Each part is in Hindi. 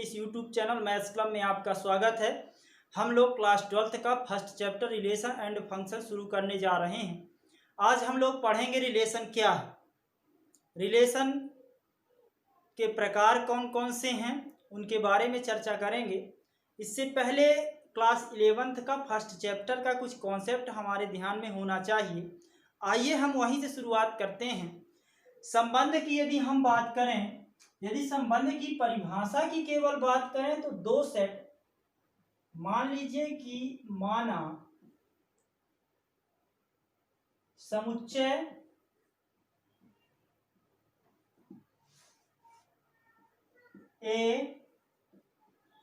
इस यूट्यूब चैनल मैथ्स क्लब में आपका स्वागत है। हम लोग क्लास 12th का first chapter relation and function शुरू करने जा रहे हैं। आज हम लोग पढ़ेंगे रिलेशन क्या है, रिलेशन के प्रकार कौन कौन से हैं, उनके बारे में चर्चा करेंगे। इससे पहले क्लास 11th का फर्स्ट चैप्टर का कुछ कॉन्सेप्ट हमारे ध्यान में होना चाहिए। आइए हम वहीं से शुरुआत करते हैं। संबंध की यदि हम बात करें, यदि संबंध की परिभाषा की केवल बात करें तो दो सेट मान लीजिए कि माना समुच्चय ए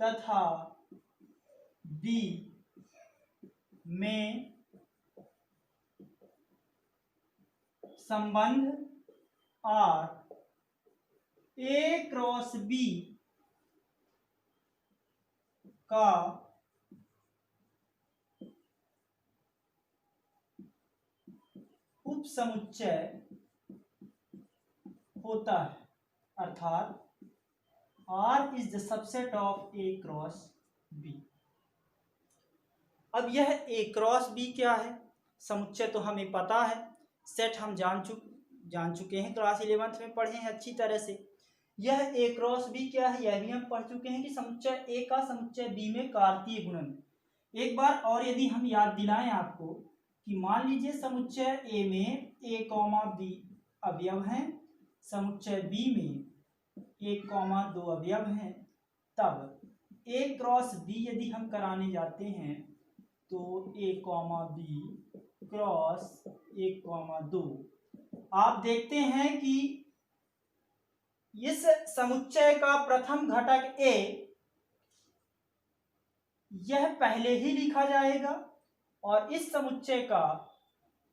तथा बी में संबंध आर ए क्रॉस बी का उपसमुच्चय होता है, अर्थात R is the subset of A cross B। अब यह A क्रॉस B क्या है? समुच्चय तो हमें पता है, सेट हम जान चुके हैं, क्लास 11th में पढ़े हैं अच्छी तरह से। यह A क्रॉस B क्या है, यह भी हम पढ़ चुके हैं कि समुच्चय A का समुच्चय B में कार्तीय गुणन। एक बार और यदि हम याद दिलाएं आपको कि मान लीजिए समुच्चय A में A, B अवयव हैं, समुच्चय B में 1, 2 अवयव हैं, तब A क्रॉस B यदि हम कराने जाते हैं तो A, B क्रॉस 1, 2 आप देखते हैं कि इस समुच्चय का प्रथम घटक A यह पहले ही लिखा जाएगा और इस समुच्चय का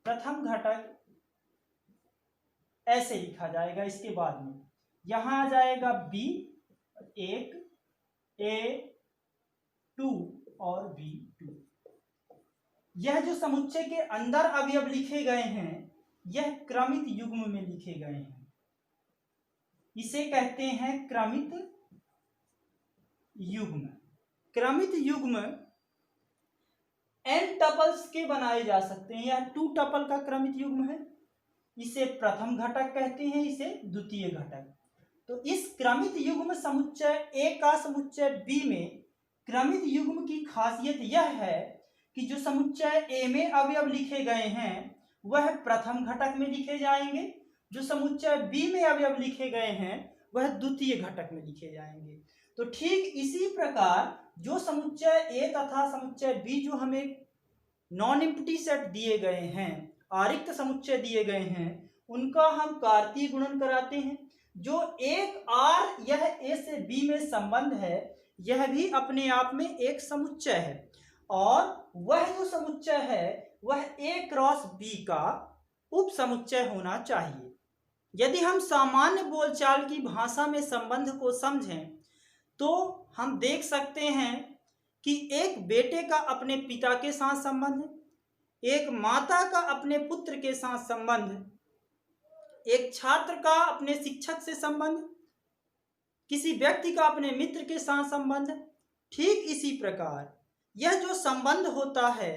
प्रथम घटक ऐसे लिखा जाएगा। इसके बाद में यहां आ जाएगा B 1, A 2 और B 2। यह जो समुच्चय के अंदर अवयव लिखे गए हैं यह क्रमित युग्म में लिखे गए हैं, इसे कहते हैं क्रमित युग्म। क्रमित युग्म n टपल्स के बनाए जा सकते हैं। यह 2 टपल का क्रमित युग्म है, इसे प्रथम घटक कहते हैं, इसे द्वितीय घटक। तो इस क्रमित युग्म समुच्चय A का समुच्चय B में क्रमित युग्म की खासियत यह है कि जो समुच्चय A में अवयव लिखे गए हैं वह प्रथम घटक में लिखे जाएंगे, जो समुच्चय B में अवयव लिखे गए हैं वह द्वितीय घटक में लिखे जाएंगे। तो ठीक इसी प्रकार जो समुच्चय A तथा समुच्चय B जो हमें नॉन एम्प्टी सेट दिए गए हैं, आरिक्त समुच्चय दिए गए हैं, उनका हम कार्तीय गुणन कराते हैं। जो एक R यह A से B में संबंध है यह भी अपने आप में एक समुच्चय है, और वह जो समुच्चय है वह A क्रॉस B का उपसमुच्चय होना चाहिए। यदि हम सामान्य बोलचाल की भाषा में संबंध को समझें तो हम देख सकते हैं कि एक बेटे का अपने पिता के साथ संबंध, एक माता का अपने पुत्र के साथ संबंध, एक छात्र का अपने शिक्षक से संबंध, किसी व्यक्ति का अपने मित्र के साथ संबंध। ठीक इसी प्रकार यह जो संबंध होता है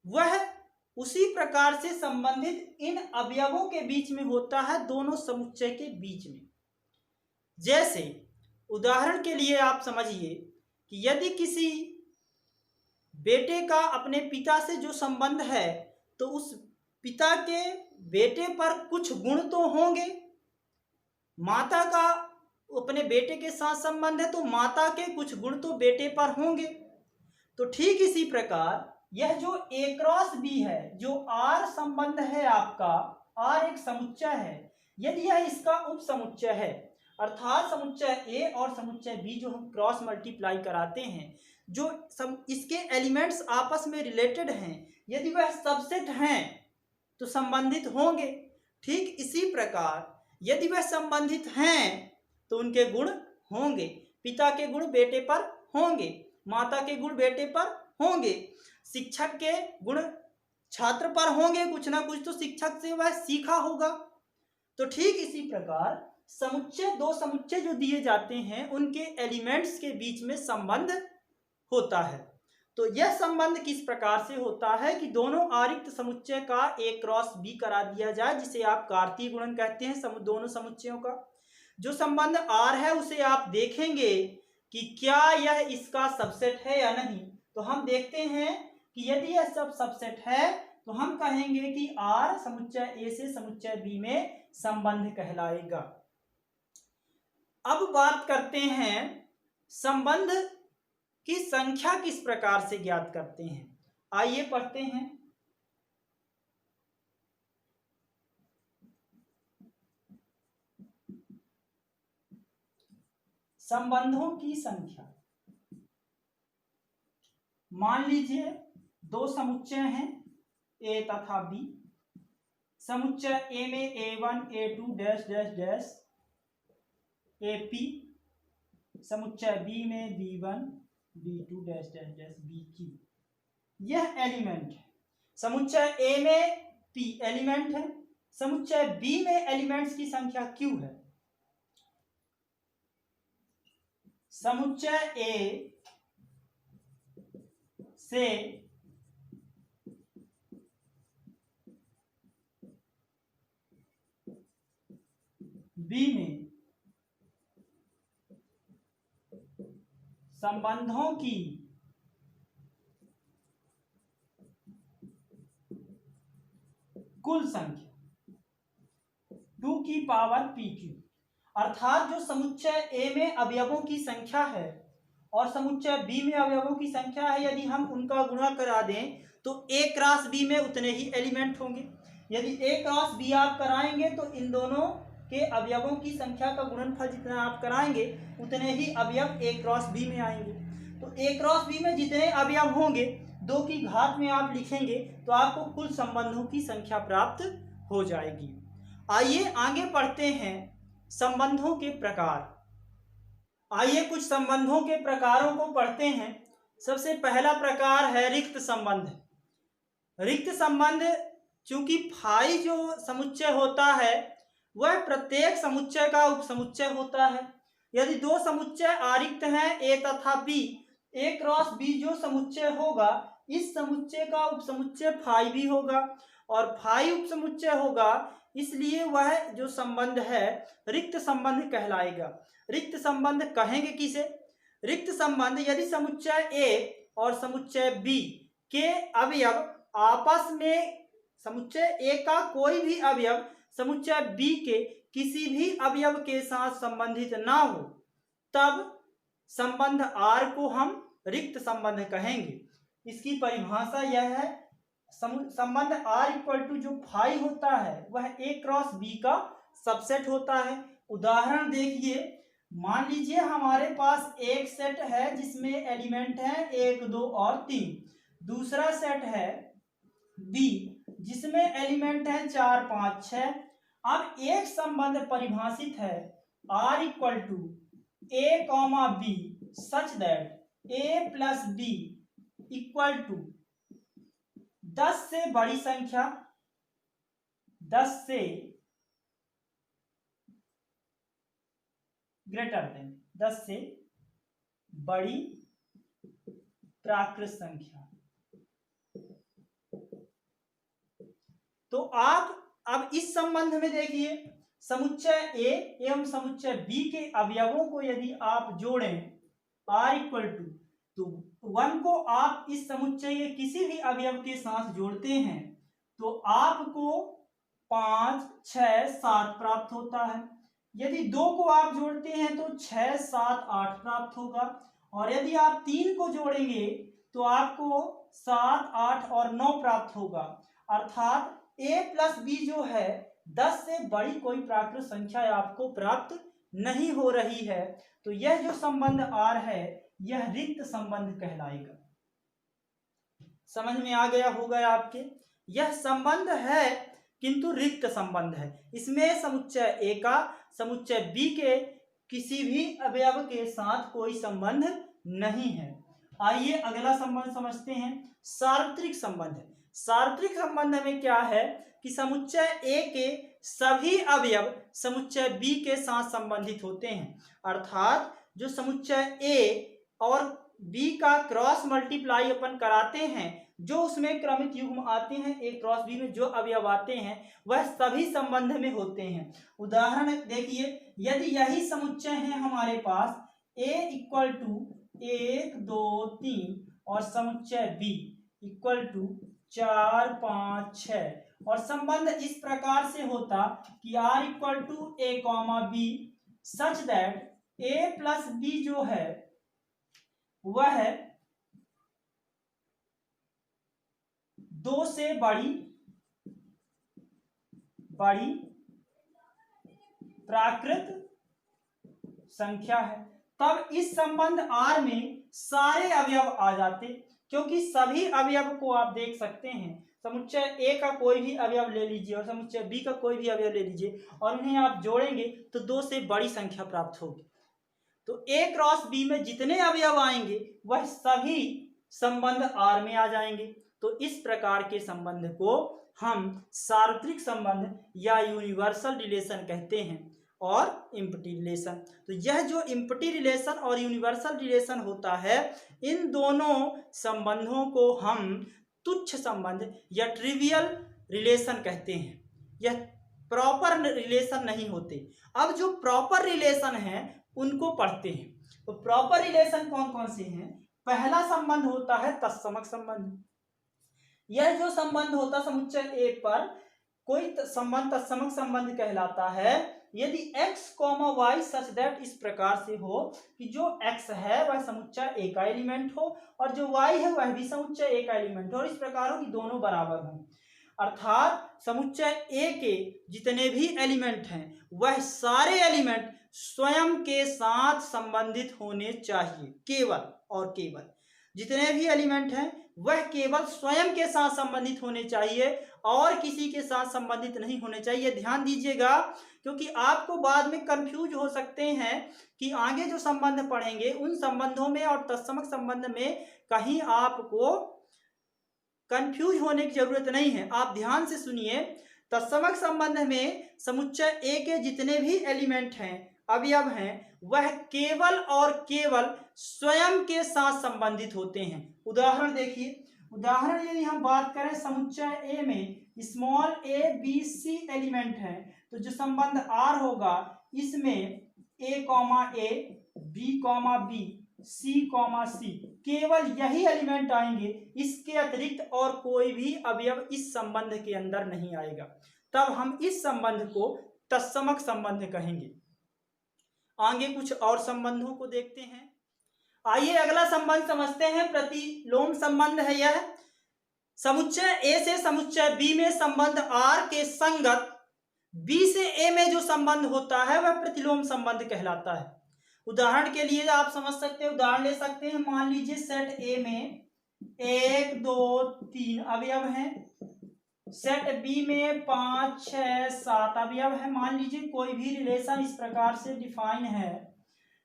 वह उसी प्रकार से संबंधित इन अवयवों के बीच में होता है, दोनों समुच्चय के बीच में। जैसे उदाहरण के लिए आप समझिए कि यदि किसी बेटे का अपने पिता से जो संबंध है तो उस पिता के बेटे पर कुछ गुण तो होंगे, माता का अपने बेटे के साथ संबंध है तो माता के कुछ गुण तो बेटे पर होंगे। तो ठीक इसी प्रकार यह जो A क्रॉस B है, जो R संबंध है आपका, R एक समुच्चय है, यदि यह इसका उपसमुच्चय है, अर्थात समुच्चय A और समुच्चय B जो हम क्रॉस मल्टीप्लाई कराते हैं, जो इसके एलिमेंट्स आपस में रिलेटेड हैं, यदि वह सबसेट हैं तो संबंधित होंगे। ठीक इसी प्रकार यदि वह संबंधित हैं तो उनके गुण होंगे, पिता के गुण बेटे पर होंगे, माता के गुण बेटे पर होंगे, शिक्षक के गुण छात्र पर होंगे, कुछ ना कुछ तो शिक्षक से वह सीखा होगा। तो ठीक इसी प्रकार समुच्चय, दो समुच्चय जो दिए जाते हैं उनके एलिमेंट्स के बीच में संबंध होता है। तो यह संबंध किस प्रकार से होता है कि दोनों आरिक्त समुच्चय का A क्रॉस B करा दिया जाए, जिसे आप कार्तीय गुणन कहते हैं दोनों समुच्चयों का। जो संबंध R है उसे आप देखेंगे कि क्या यह इसका सबसेट है या नहीं। तो हम देखते हैं कि यदि यह सबसेट है तो हम कहेंगे कि R समुच्चय A से समुच्चय B में संबंध कहलाएगा। अब बात करते हैं संबंध की संख्या किस प्रकार से ज्ञात करते हैं। आइए पढ़ते हैं। संबंधों की संख्या, मान लीजिए दो समुच्चय हैं A तथा B। समुच्चय A में A1 A2 dash dash dash AP, समुच्चय B में B1 B2 dash dash dash BQ। यह एलिमेंट है। समुच्चय A में P एलिमेंट है, समुच्चय B में एलिमेंट्स की संख्या Q है। समुच्चय A से B में संबंधों की कुल संख्या 2 की पावर PQ, अर्थात जो समुच्चय A में अवयवों की संख्या है और समुच्चय B में अवयवों की संख्या है, यदि हम उनका गुणा करा दें तो A क्रॉस B में उतने ही एलिमेंट होंगे। यदि A क्रॉस B आप कराएंगे तो इन दोनों के अवयवों की संख्या का गुणनफल जितना आप कराएंगे उतने ही अवयव A क्रॉस B में आएंगे। तो A क्रॉस B में जितने अवयव होंगे 2 की घात में आप लिखेंगे तो आपको कुल संबंधों की संख्या प्राप्त हो जाएगी। आइए आगे पढ़ते हैं संबंधों के प्रकार। आइए कुछ संबंधों के प्रकारों को पढ़ते हैं। सबसे पहला प्रकार है रिक्त संबंध। रिक्त संबंध, चूंकि फाई जो समुच्चय होता है वह प्रत्येक समुच्चय का उपसमुच्चय होता है। यदि दो समुच्चय आरिक्त हैं A तथा B, A क्रॉस B जो समुच्चय होगा इस समुच्चय का उपसमुच्चय फाई भी होगा और फाई उपसमुच्चय होगा, इसलिए वह जो संबंध है रिक्त संबंध कहलाएगा। रिक्त संबंध कहेंगे किसे? रिक्त संबंध यदि समुच्चय A और समुच्चय B के अवयव आपस में, समुच्चय A का कोई भी अवयव समुच्चय B के किसी भी अवयव के साथ संबंधित ना हो, तब संबंध R को हम रिक्त संबंध कहेंगे। इसकी परिभाषा यह है, संबंध R इक्वल टू जो फाई होता है वह A क्रॉस B का सबसेट होता है। उदाहरण देखिए, मान लीजिए हमारे पास एक सेट है जिसमें एलिमेंट है 1 2 और 3। दूसरा सेट है B जिसमें एलिमेंट है 4 5 6। अब एक संबंध परिभाषित है R equal to A comma B such that A plus B equal to 10 से बड़ी संख्या, 10 से ग्रेटर देन, 10 से बड़ी प्राकृत संख्या। तो आप अब इस संबंध में देखिए, समुच्चय A एवं समुच्चय B के अवयवों को यदि आप जोड़ें R इक्वल टू, तो 1 को आप इस समुच्चय के किसी भी अवयव के साथ जोड़ते हैं तो आपको 5 6 7 प्राप्त होता है। यदि 2 को आप जोड़ते हैं तो 6 7 8 प्राप्त होगा और यदि आप 3 को जोड़ेंगे तो आपको 7 8 और 9 प्राप्त होगा। अर्थात A प्लस B जो है 10 से बड़ी कोई प्राकृत संख्या आपको प्राप्त नहीं हो रही है। तो यह जो संबंध R है यह रिक्त संबंध कहलाएगा। समझ में आ गया होगा आपके? यह संबंध है किंतु रिक्त संबंध है। इसमें समुच्चय A का समुच्चय B के किसी भी अवयव के साथ कोई संबंध नहीं है। आइए अगला संबंध समझते हैं, सार्वत्रिक संबंध। सार्वत्रिक संबंध में क्या है कि समुच्चय A के सभी अवयव समुच्चय बी के साथ संबंधित होते हैं। अर्थात जो समुच्चय ए और बी का क्रॉस मल्टीप्लाई अपन कराते हैं, जो उसमें क्रमित युग्म आते हैं ए क्रॉस बी में जो अवयव आते हैं वह सभी संबंध में होते हैं। उदाहरण देखिए, यदि यही समुच्चय है हमारे पास ए इक्वल टू 1 2 3 और समुच्चय बी इक्वल टू 4 5 6 और संबंध इस प्रकार से होता कि R equal to A comma B such that A plus B जो है वह 2 से बड़ी प्राकृत संख्या है, तब इस संबंध आर में सारे अवयव आ जाते, क्योंकि सभी अवयव को आप देख सकते हैं। समुच्चय ए का कोई भी अवयव ले लीजिए और समुच्चय बी का कोई भी अवयव ले लीजिए और उन्हें आप जोड़ेंगे तो 2 से बड़ी संख्या प्राप्त होगी। तो ए क्रॉस बी में जितने अवयव आएंगे वह सभी संबंध आर में आ जाएंगे। तो इस प्रकार के संबंध को हम सार्वत्रिक संबंध या यूनिवर्सल रिलेशन कहते हैं और इम्पटी रिलेशन। तो यह जो इम्पटी रिलेशन और यूनिवर्सल रिलेशन होता है, इन दोनों संबंधों को हम तुच्छ संबंध या ट्रिवियल रिलेशन कहते हैं। यह प्रॉपर रिलेशन नहीं होते। अब जो प्रॉपर रिलेशन है उनको पढ़ते हैं। तो प्रॉपर रिलेशन कौन कौन से हैं? पहला संबंध होता है तत्समक संबंध। यह जो संबंध होता समुच्चय ए पर कोई संबंध तत्समक संबंध कहलाता है यदि x, y सच दैट इस प्रकार से हो कि जो x है वह समुच्चय ए का एलिमेंट हो और जो y है वह भी समुच्चय ए का एलिमेंट हो और इस प्रकार हो कि दोनों बराबर हों। अर्थात समुच्चय ए के जितने भी एलिमेंट हैं वह सारे एलिमेंट स्वयं के साथ संबंधित होने चाहिए। केवल और केवल जितने भी एलिमेंट हैं वह केवल स्वयं के साथ संबंधित होने चाहिए और किसी के साथ संबंधित नहीं होने चाहिए। ध्यान दीजिएगा, क्योंकि आपको बाद में कंफ्यूज हो सकते हैं कि आगे जो संबंध पढ़ेंगे उन संबंधों में और तत्समक संबंध में कहीं आपको कंफ्यूज होने की जरूरत नहीं है। आप ध्यान से सुनिए। तत्समक संबंध में समुच्चय ए के जितने भी एलिमेंट हैं, अवयव हैं, वह केवल और केवल स्वयं के साथ संबंधित होते हैं। उदाहरण देखिए, उदाहरण यदि हम बात करें समुच्चय ए में small a b c element है, तो जो संबंध आर होगा इसमें a comma a, b comma b, c comma c केवल यही एलिमेंट आएंगे। इसके अतिरिक्त और कोई भी अवयव इस संबंध के अंदर नहीं आएगा। तब हम इस संबंध को तत्समक संबंध कहेंगे। आगे कुछ और संबंधों को देखते हैं। आइए अगला संबंध समझते हैं, प्रतिलोम संबंध है यह। समुच्चय ए से समुच्चय बी में संबंध आर के संगत बी से ए में जो संबंध होता है वह प्रतिलोम संबंध कहलाता है। उदाहरण के लिए आप समझ सकते हैं, उदाहरण ले सकते हैं। मान लीजिए सेट ए में 1 2 3 अवयव हैं, सेट बी में 5 6 7 अवयव है। मान लीजिए कोई भी रिलेशन इस प्रकार से डिफाइन है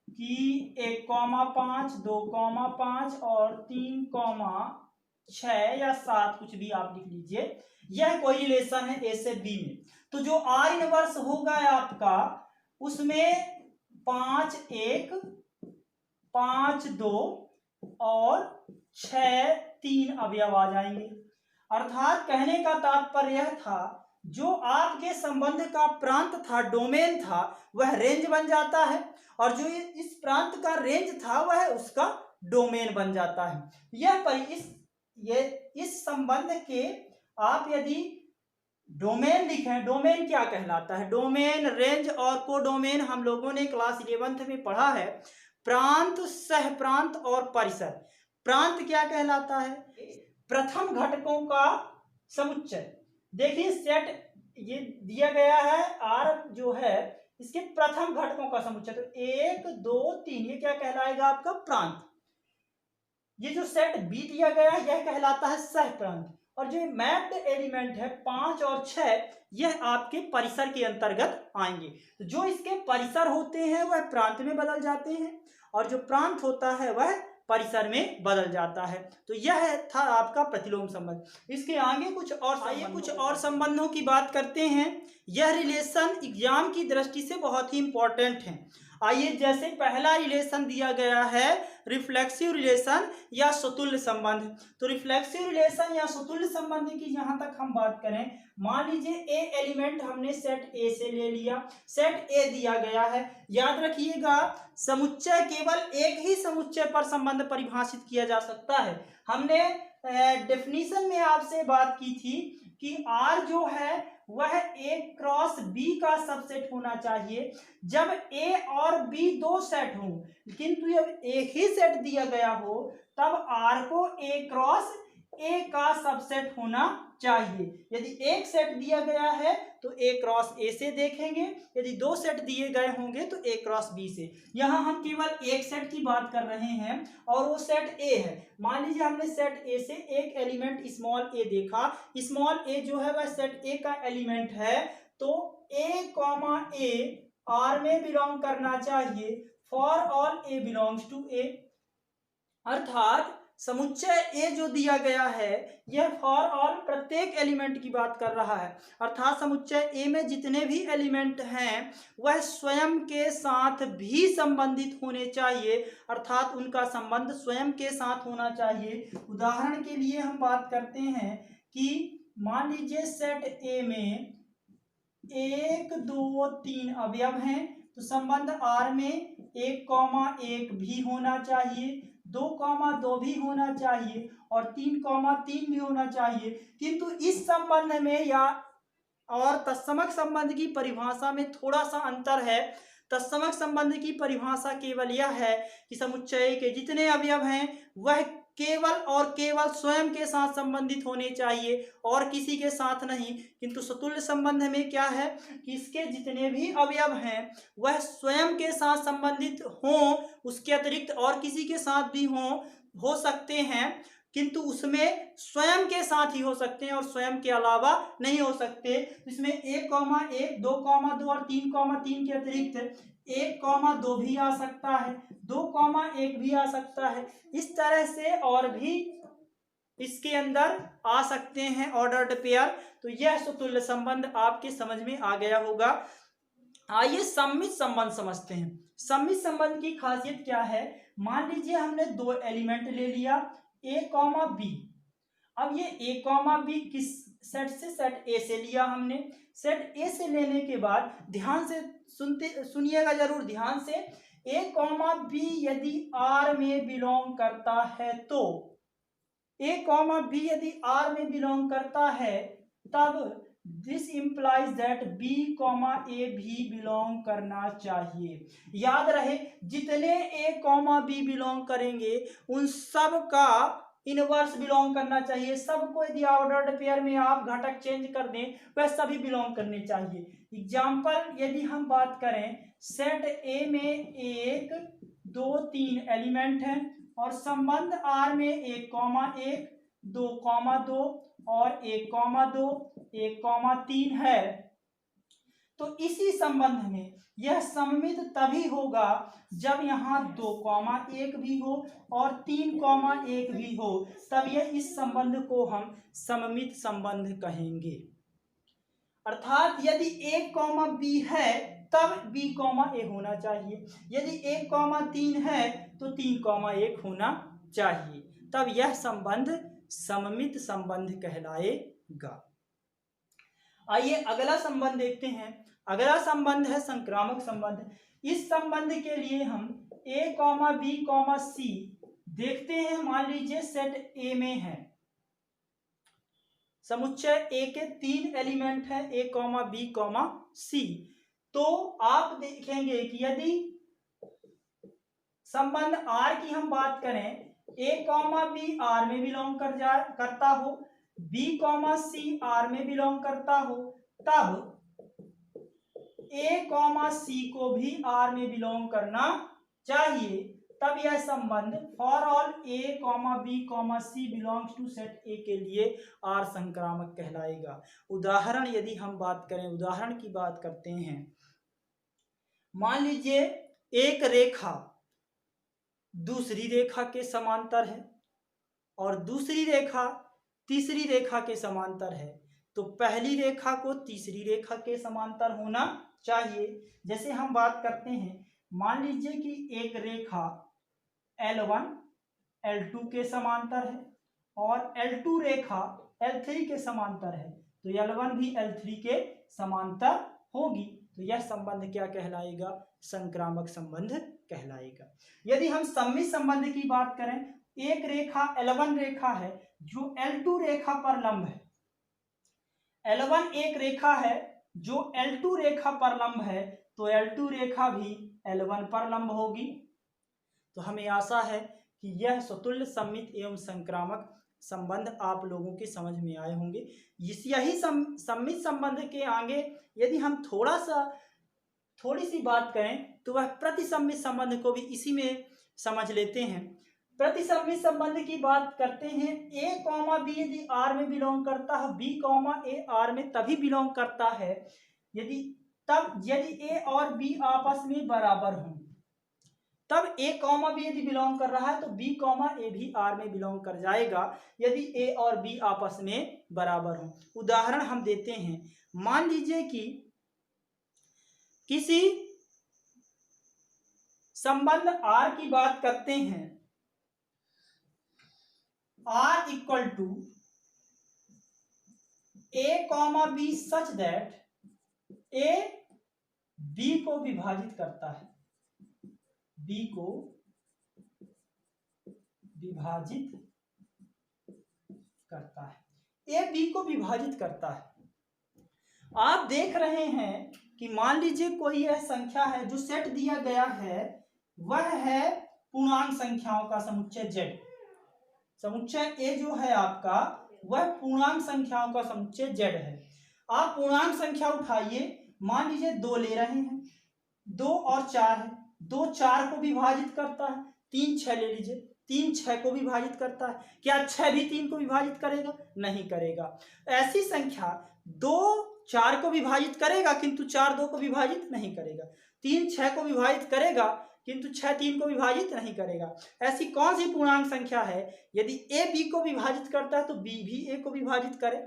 कि 1,5 2,5 और 3,6 या 7 कुछ भी आप लिख लीजिए। यह कोई रिलेशन है ए से बी में। तो जो आर इनवर्स होगा आपका उसमें 5 1 5 2 और 6 3 अवयव आ जाएंगे। अर्थात कहने का तात्पर्य यह था जो आपके संबंध का प्रांत था, डोमेन था, वह रेंज बन जाता है और जो इस प्रांत का रेंज था वह उसका डोमेन बन जाता है। इस संबंध के आप यदि डोमेन लिखें, डोमेन क्या कहलाता है? डोमेन, रेंज और कोडोमेन हम लोगों ने क्लास 11th में पढ़ा है। प्रांत, सह प्रांत और परिसर। प्रांत क्या कहलाता है? प्रथम घटकों का समुच्चय। देखिए सेट ये दिया गया है, आर जो है इसके प्रथम घटकों का समुच्चय। तो 1 2 3 ये क्या कहलाएगा? आपका प्रांत। ये जो सेट बी दिया गया है यह कहलाता है सह प्रांत। और जो मैप्ड एलिमेंट है 5 और 6 यह आपके परिसर के अंतर्गत आएंगे। तो जो इसके परिसर होते हैं वह प्रांत में बदल जाते हैं और जो प्रांत होता है वह परिसर में बदल जाता है। तो यह था आपका प्रतिलोम संबंध। इसके आगे कुछ और संबंधों की बात करते हैं। यह रिलेशन एग्जाम की दृष्टि से बहुत ही इंपॉर्टेंट है। आइए, जैसे पहला रिलेशन दिया गया है रिफ्लेक्सिव रिलेशन या सुतुल्य संबंध। तो रिफ्लेक्सिव रिलेशन या सुतुल्य संबंध की जहां तक हम बात करें, मान लीजिए ए एलिमेंट हमने सेट ए से ले लिया, सेट ए दिया गया है। याद रखिएगा, समुच्चय केवल एक ही समुच्चय पर संबंध परिभाषित किया जा सकता है। हमने डेफिनेशन में आपसे बात की थी कि R जो है वह A क्रॉस B का सबसेट होना चाहिए जब A और B दो सेट हों, किंतु जब एक ही सेट दिया गया हो तब R को A क्रॉस A का सबसेट होना चाहिए। यदि एक सेट दिया गया है तो A क्रॉस A से देखेंगे, यदि दो सेट दिए गए होंगे तो A क्रॉस B से। यहाँ हम केवल एक सेट की बात कर रहे हैं और वो सेट A है। मान लीजिए हमने सेट A से एक एलिमेंट स्मॉल a देखा, स्मॉल a जो है वह सेट A का एलिमेंट है, तो A कॉमा A R में बिलोंग करना चाहिए for all A belongs to A। अर्थात समुच्चय A जो दिया गया है यह फॉर ऑल प्रत्येक एलिमेंट की बात कर रहा है। अर्थात समुच्चय A में जितने भी एलिमेंट हैं वह स्वयं के साथ भी संबंधित होने चाहिए, अर्थात उनका संबंध स्वयं के साथ होना चाहिए। उदाहरण के लिए हम बात करते हैं कि मान लीजिए सेट A में 1 2 3 अवयव हैं, तो संबंध R में 1,1 भी होना चाहिए, 2,2 भी होना चाहिए और 3,3 भी होना चाहिए। किंतु इस संबंध में या और तत्समक संबंध की परिभाषा में थोड़ा सा अंतर है। तत्समक संबंध की परिभाषा केवल यह है कि समुच्चय के जितने अवयव हैं वह केवल और केवल स्वयं के साथ संबंधित होने चाहिए और किसी के साथ नहीं। किंतु सुतुल्य संबंध में क्या है कि इसके जितने भी अवयव हैं वह स्वयं के साथ संबंधित हों, उसके अतिरिक्त और किसी के साथ भी हो सकते हैं, किंतु उसमें स्वयं के साथ ही हो सकते हैं और स्वयं के अलावा नहीं हो सकते। इसमें 1,1 2,2 और 3,3 के अतिरिक्त 1,2 भी आ सकता है, 2,1 भी आ सकता है। इस तरह से और भी इसके अंदर आ सकते हैं ऑर्डर्ड पेयर। तो यह सुतुल्य संबंध आपके समझ में आ गया होगा। आइए सम्मित संबंध समझते हैं। सम्मित संबंध की खासियत क्या है? मान लीजिए हमने दो एलिमेंट ले लिया A कॉमा B। अब ये A कॉमा B किस सेट से? सेट A से लिया हमने। सेट A से लेने के बाद ध्यान से सुनिएगा जरूर ध्यान से। A कॉमा B यदि R में बिलोंग करता है तो A कॉमा B यदि R में बिलोंग करता है तब this implies that B comma A भी बिलोंग करना चाहिए। याद रहे, जितने A कॉमा B बिलोंग करेंगे उन सब का इनवर्स बिलोंग करना चाहिए। सबको यदि ऑर्डर्ड पेयर में आप घटक चेंज कर दें वह सभी बिलोंग करने चाहिए। एग्जाम्पल यदि हम बात करें, सेट A में 1 2 3 एलिमेंट हैं और संबंध R में 1,1 2,2 और 1,2 1,3 है, तो इसी संबंध में यह सममित तभी होगा जब यहाँ 2,1 भी हो और 3,1 भी हो, तब यह इस संबंध को हम सममित संबंध कहेंगे। अर्थात यदि A कॉमा B है तब B कॉमा A होना चाहिए, यदि 1,3 है तो 3,1 होना चाहिए, तब यह संबंध सममित संबंध कहलाएगा। आइए अगला संबंध देखते हैं। अगला संबंध है संक्रामक संबंध। इस संबंध के लिए हम A comma B comma C देखते हैं। मान लीजिए सेट A में है, समुच्चय A के 3 एलिमेंट हैं A comma B comma C। तो आप देखेंगे कि यदि संबंध R की हम बात करें, A कॉमा B R में बिलोंग करता हो, B कॉमा C R में बिलोंग करता हो, तब A कॉमा C को भी R में बिलोंग करना चाहिए। तब यह संबंध for all A comma B comma C belongs to set A के लिए R संक्रामक कहलाएगा। उदाहरण यदि हम बात करें, उदाहरण की बात करते हैं। मान लीजिए एक रेखा दूसरी रेखा के समांतर है और दूसरी रेखा तीसरी रेखा के समांतर है, तो पहली रेखा को तीसरी रेखा के समांतर होना चाहिए। जैसे हम बात करते हैं, मान लीजिए कि एक रेखा L1 L2 के समांतर है और L2 रेखा L3 के समांतर है, तो L1 भी L3 के समांतर होगी। तो यह संबंध क्या कहलाएगा? संक्रामक संबंध कहलाएगा। यदि हम सम्मित संबंध की बात करें, एक रेखा L1 रेखा है जो L2 रेखा पर लंब है। L1 एक रेखा है जो L2 रेखा पर लंब है, तो L2 रेखा भी L1 पर लंब होगी। तो हमें आशा है कि यह स्वतुल्य सम्मित एवं संक्रामक संबंध आप लोगों के समझ में आए होंगे। यही सम्मित संबंध के आगे यदि हम थोड़ी सी बात करें तो वह प्रतिसम्मित संबंध को भी इसी में समझ लेते हैं। प्रतिसम्मित संबंध की बात करते हैं, A, B यदि R में बिलोंग करता है, B, A R में तभी बिलोंग करता है यदि A और B आपस में बराबर हों, तब A, B यदि बिलोंग कर रहा है तो B, A भी R में बिलोंग कर जाएगा यदि A और B आपस में बराबर हों। उदाहरण हम देते हैं, मान लीजिए कि किसी संबंध R की बात करते हैं, R equal to A, B such that A B को विभाजित करता है, B को विभाजित करता है, A B को विभाजित करता है। आप देख रहे हैं कि मान लीजिए कोई यह संख्या है, जो सेट दिया गया है वह है पूर्णांक संख्याओं का समुच्चय Z। समुच्चय A जो है आपका वह पूर्णांक संख्याओं का समुच्चय Z है। आप पूर्णांक संख्या उठाइए, मान लीजिए 2 ले रहे हैं, 2 और 4 है, 2 4 को विभाजित करता है, 3 6 ले लीजिए, 3 6 को विभाजित करता है। क्या 6 भी 3 को विभाजित करेगा? नहीं करेगा। ऐसी संख्या 2 4 को विभाजित करेगा किंतु 4 2 को विभाजित नहीं करेगा, 3 6 को विभाजित करेगा किंतु 6 3 को विभाजित नहीं करेगा। ऐसी कौन सी पूर्णांक संख्या है यदि A B को विभाजित करता है तो B भी A को विभाजित करे?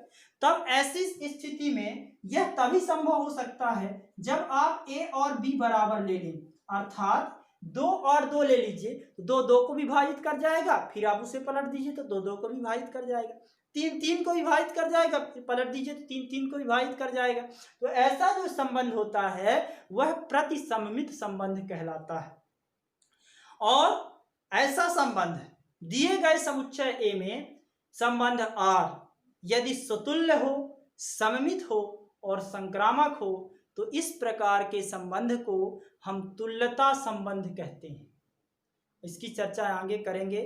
तब ऐसी स्थिति में यह तभी संभव हो सकता है जब आप A और B बराबर ले लें, अर्थात 2 और 2 ले लीजिए तो 2 2 को विभाजित कर जाएगा, फिर आप उसे पलट दीजिए तो 2 2 को विभाजित कर जाएगा, 3 3 को विभाजित कर जाएगा, फिर पलट दीजिए तो 3 3 को विभाजित कर जाएगा। तो ऐसा जो संबंध होता है वह प्रतिसम्मित संबंध कहलाता है। और ऐसा संबंध दिए गए समुच्चय A में संबंध R यदि स्वतुल्य हो, सममित हो और संक्रामक हो तो इस प्रकार के संबंध को हम तुल्यता संबंध कहते हैं। इसकी चर्चा आगे करेंगे।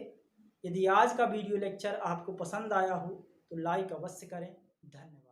यदि आज का वीडियो लेक्चर आपको पसंद आया हो तो लाइक अवश्य करें। धन्यवाद।